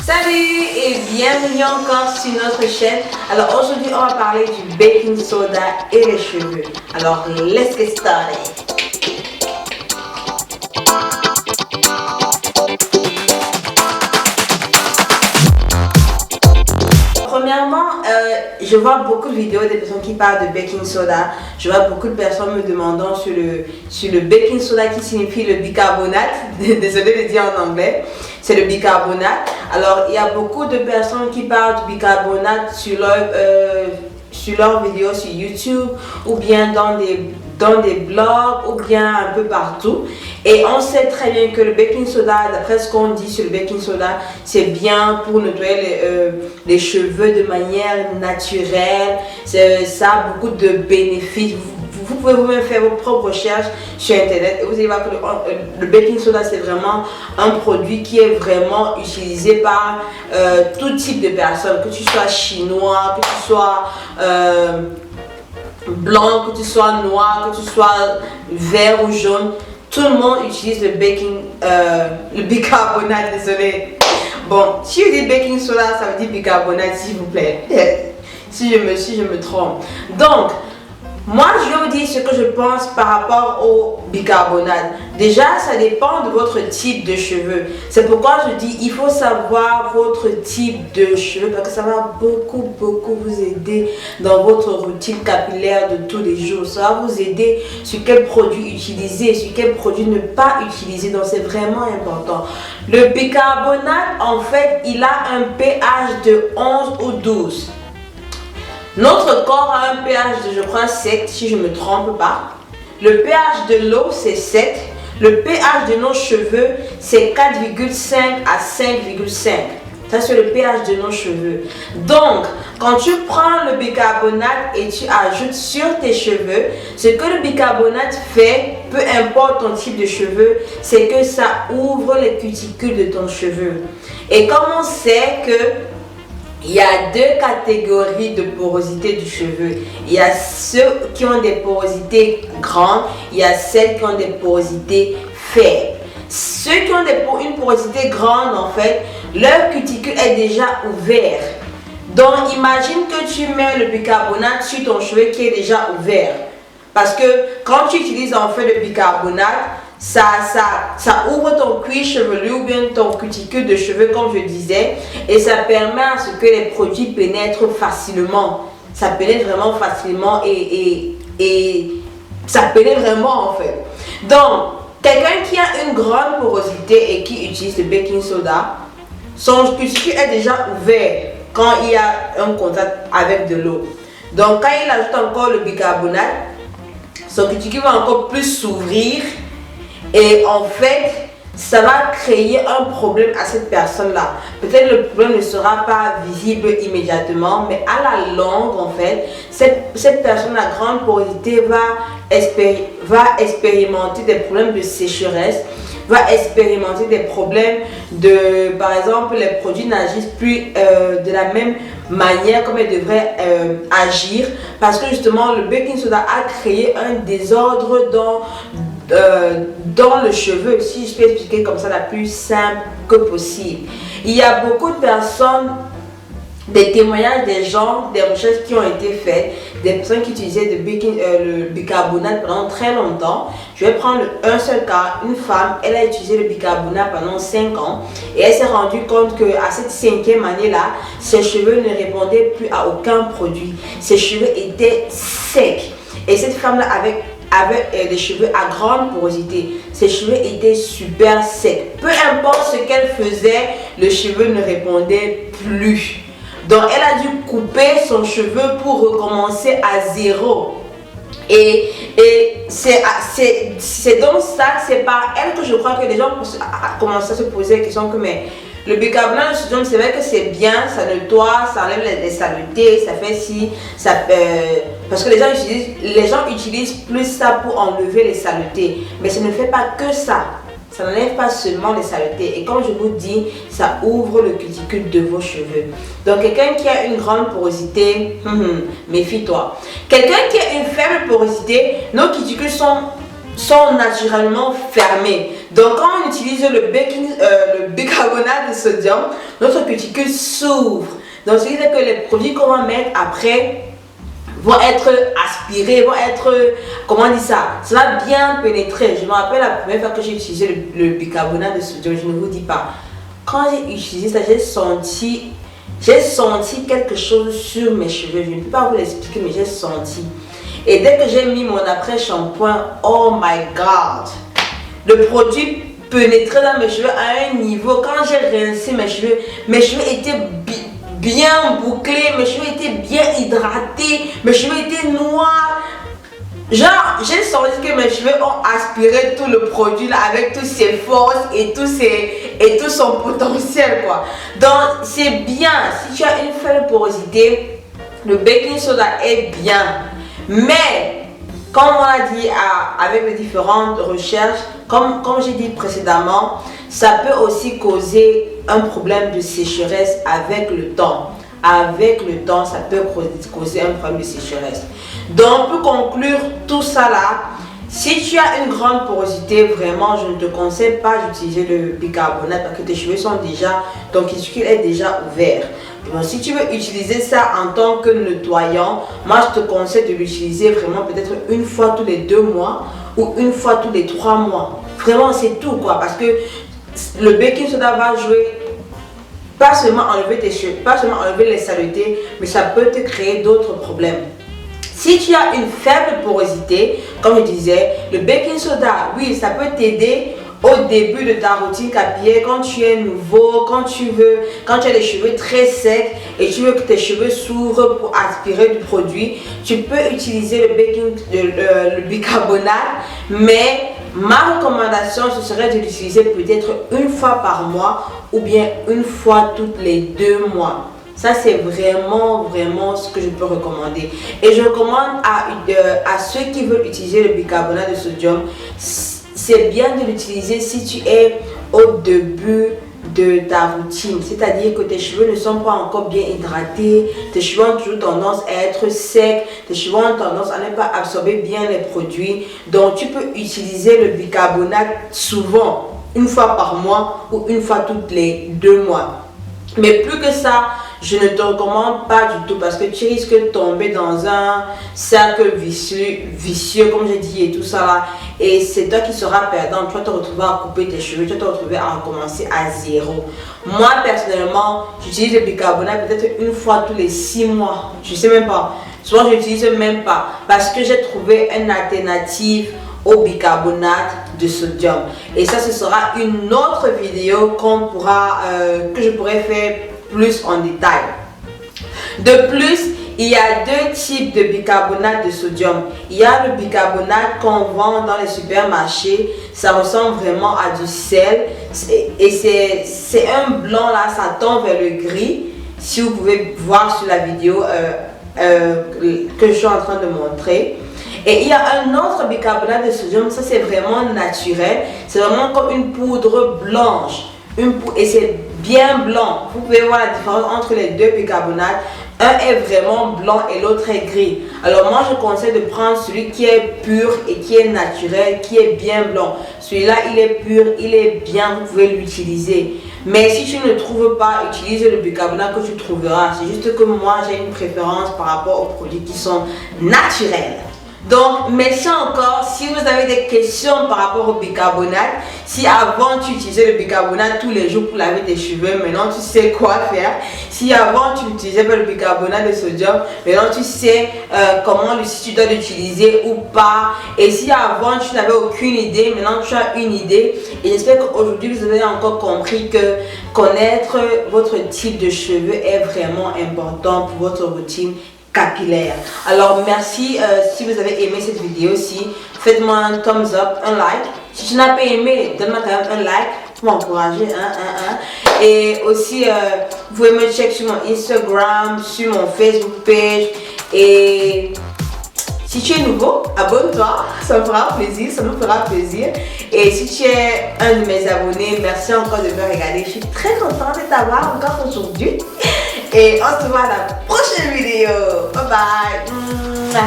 Salut et bienvenue encore sur notre chaîne. Alors aujourd'hui on va parler du baking soda et les cheveux. Alors let's get started. Premièrement, je vois beaucoup de vidéos des personnes qui parlent de baking soda. Je vois beaucoup de personnes me demandant sur le baking soda qui signifie le bicarbonate. Désolé de dire en anglais. C'est le bicarbonate. Alors, il y a beaucoup de personnes qui parlent du bicarbonate sur leurs vidéos sur YouTube ou bien dans des blogs ou bien un peu partout. Et on sait très bien que le baking soda, d'après ce qu'on dit sur le baking soda, c'est bien pour nettoyer les cheveux de manière naturelle. Ça a beaucoup de bénéfices. Vous pouvez vous-même faire vos propres recherches sur internet et vous allez voir que le baking soda c'est vraiment un produit qui est vraiment utilisé par tout type de personnes, que tu sois chinois, que tu sois blanc, que tu sois noir, que tu sois vert ou jaune. Tout le monde utilise le bicarbonate, désolé. Bon, si je dis baking soda, ça veut dire bicarbonate, s'il vous plaît. si je me trompe. Donc, moi, je vais vous dire ce que je pense par rapport au bicarbonate. Déjà, ça dépend de votre type de cheveux. C'est pourquoi je dis il faut savoir votre type de cheveux parce que ça va beaucoup vous aider dans votre routine capillaire de tous les jours. Ça va vous aider sur quel produit utiliser, sur quel produit ne pas utiliser. Donc, c'est vraiment important. Le bicarbonate, en fait, il a un pH de 11 ou 12. Notre corps a un pH de, je crois, 7, si je ne me trompe pas. Le pH de l'eau, c'est 7. Le pH de nos cheveux, c'est 4,5 à 5,5. Ça, c'est le pH de nos cheveux. Donc, quand tu prends le bicarbonate et tu ajoutes sur tes cheveux, ce que le bicarbonate fait, peu importe ton type de cheveux, c'est que ça ouvre les cuticules de ton cheveu. Et comme on sait que il y a deux catégories de porosité du cheveu. Il y a ceux qui ont des porosités grandes, il y a celles qui ont des porosités faibles. Ceux qui ont une porosité grande, en fait, leur cuticule est déjà ouvert. Donc, imagine que tu mets le bicarbonate sur ton cheveu qui est déjà ouvert. Parce que quand tu utilises en fait le bicarbonate, ça ouvre ton cuir chevelu ou bien ton cuticule de cheveux comme je disais et ça permet à ce que les produits pénètrent facilement. Ça pénètre vraiment facilement et ça pénètre vraiment en fait. Donc, quelqu'un qui a une grande porosité et qui utilise le baking soda, son cuticule est déjà ouvert quand il y a un contact avec de l'eau. Donc, quand il ajoute encore le bicarbonate, son cuticule va encore plus s'ouvrir. Et en fait, ça va créer un problème à cette personne-là. Peut-être le problème ne sera pas visible immédiatement, mais à la longue, en fait, cette personne à grande porosité va expérimenter des problèmes de sécheresse, va expérimenter des problèmes de, par exemple, les produits n'agissent plus de la même manière comme elles devraient agir, parce que justement, le baking soda a créé un désordre dans le cheveu, si je peux expliquer comme ça la plus simple que possible. Il y a beaucoup de personnes, des témoignages des gens, des recherches qui ont été faites, des personnes qui utilisaient le bicarbonate pendant très longtemps. Je vais prendre un seul cas, une femme, elle a utilisé le bicarbonate pendant 5 ans et elle s'est rendue compte qu'à cette 5e année-là, ses cheveux ne répondaient plus à aucun produit. Ses cheveux étaient secs et cette femme-là avait des cheveux à grande porosité. Ses cheveux étaient super secs. Peu importe ce qu'elle faisait, le cheveu ne répondait plus. Donc elle a dû couper son cheveu pour recommencer à zéro. Et c'est donc ça, c'est par elle que je crois que les gens commencent à se poser la question que mais le bicarbonate de sodium, c'est vrai que c'est bien, ça nettoie, ça enlève les saletés, ça fait si, parce que les gens utilisent plus ça pour enlever les saletés, mais ça ne fait pas que ça. Ça n'enlève pas seulement les saletés. Et comme je vous dis, ça ouvre le cuticule de vos cheveux. Donc, quelqu'un qui a une grande porosité, méfie-toi. Quelqu'un qui a une faible porosité, nos cuticules sont sont naturellement fermés. Donc quand on utilise le bicarbonate de sodium, notre cuticule s'ouvre. Donc ce qui fait que les produits qu'on va mettre après vont être aspirés, vont être, comment on dit ça, ça va bien pénétrer. Je me rappelle la première fois que j'ai utilisé le bicarbonate de sodium, je ne vous dis pas. Quand j'ai utilisé ça, j'ai senti quelque chose sur mes cheveux. Je ne peux pas vous l'expliquer, mais j'ai senti. Et dès que j'ai mis mon après-shampoing, oh my god, le produit pénétrait dans mes cheveux à un niveau. Quand j'ai rincé mes cheveux étaient bien bouclés, mes cheveux étaient bien hydratés, mes cheveux étaient noirs. Genre, j'ai senti que mes cheveux ont aspiré tout le produit là avec toutes ses forces et tout son potentiel quoi. Donc c'est bien, si tu as une faible porosité, le baking soda est bien. Mais, comme on l'a dit avec les différentes recherches, comme j'ai dit précédemment, ça peut aussi causer un problème de sécheresse avec le temps. Avec le temps, ça peut causer un problème de sécheresse. Donc, pour conclure tout ça là, si tu as une grande porosité, vraiment, je ne te conseille pas d'utiliser le bicarbonate parce que tes cheveux sont déjà, ton cuticule est déjà ouvert. Donc, si tu veux utiliser ça en tant que nettoyant, moi je te conseille de l'utiliser vraiment peut-être une fois tous les 2 mois ou une fois tous les 3 mois. Vraiment, c'est tout quoi, parce que le baking soda va jouer, pas seulement enlever tes cheveux, pas seulement enlever les saletés, mais ça peut te créer d'autres problèmes. Si tu as une faible porosité, comme je disais, le baking soda, oui, ça peut t'aider au début de ta routine capillaire, quand tu es nouveau, quand tu as les cheveux très secs et tu veux que tes cheveux s'ouvrent pour aspirer du produit, tu peux utiliser le bicarbonate, mais ma recommandation ce serait de l'utiliser peut-être une fois par mois ou bien une fois toutes les 2 mois. Ça c'est vraiment ce que je peux recommander. Et je recommande à ceux qui veulent utiliser le bicarbonate de sodium, c'est bien de l'utiliser si tu es au début de ta routine, c'est-à-dire que tes cheveux ne sont pas encore bien hydratés, tes cheveux ont toujours tendance à être secs, tes cheveux ont tendance à ne pas absorber bien les produits. Donc tu peux utiliser le bicarbonate souvent, une fois par mois ou une fois toutes les 2 mois. Mais plus que ça, je ne te recommande pas du tout parce que tu risques de tomber dans un cercle vicieux comme j'ai dit et tout ça là. Et c'est toi qui seras perdant. Tu vas te retrouver à couper tes cheveux, tu vas te retrouver à recommencer à zéro. Moi personnellement, j'utilise le bicarbonate peut-être une fois tous les 6 mois. Je sais même pas. Souvent je n'utilise même pas parce que j'ai trouvé une alternative au bicarbonate de sodium. Et ça, ce sera une autre vidéo que je pourrais faire plus en détail. De plus, il y a 2 types de bicarbonate de sodium. Il y a le bicarbonate qu'on vend dans les supermarchés. Ça ressemble vraiment à du sel. Et c'est un blanc là, ça tend vers le gris. Si vous pouvez voir sur la vidéo que je suis en train de montrer. Et il y a un autre bicarbonate de sodium, ça c'est vraiment naturel. C'est vraiment comme une poudre blanche. Et c'est bien blanc. Vous pouvez voir la différence entre les 2 bicarbonates. Un est vraiment blanc et l'autre est gris. Alors moi je conseille de prendre celui qui est pur et qui est naturel, qui est bien blanc. Celui-là il est pur, il est bien, vous pouvez l'utiliser. Mais si tu ne trouves pas, utilise le bicarbonate que tu trouveras. C'est juste que moi j'ai une préférence par rapport aux produits qui sont naturels. Donc merci encore. Si vous avez des questions par rapport au bicarbonate, si avant tu utilisais le bicarbonate tous les jours pour laver tes cheveux, maintenant tu sais quoi faire. Si avant tu n'utilisais pas le bicarbonate de sodium, maintenant tu sais si tu dois l'utiliser ou pas. Et si avant tu n'avais aucune idée, maintenant tu as une idée. Et j'espère qu'aujourd'hui vous avez encore compris que connaître votre type de cheveux est vraiment important pour votre routine capillaire. Alors merci. Si vous avez aimé cette vidéo-ci, faites-moi un thumbs up, un like. Si tu n'as pas aimé, donne-moi quand même un like pour m'encourager. Et aussi vous pouvez me checker sur mon Instagram, sur mon Facebook page. Et si tu es nouveau, abonne-toi, ça me fera plaisir, ça me fera plaisir. Et si tu es un de mes abonnés, merci encore de me regarder. Je suis très contente de t'avoir encore aujourd'hui. Et on se voit à la prochaine vidéo. Bye bye.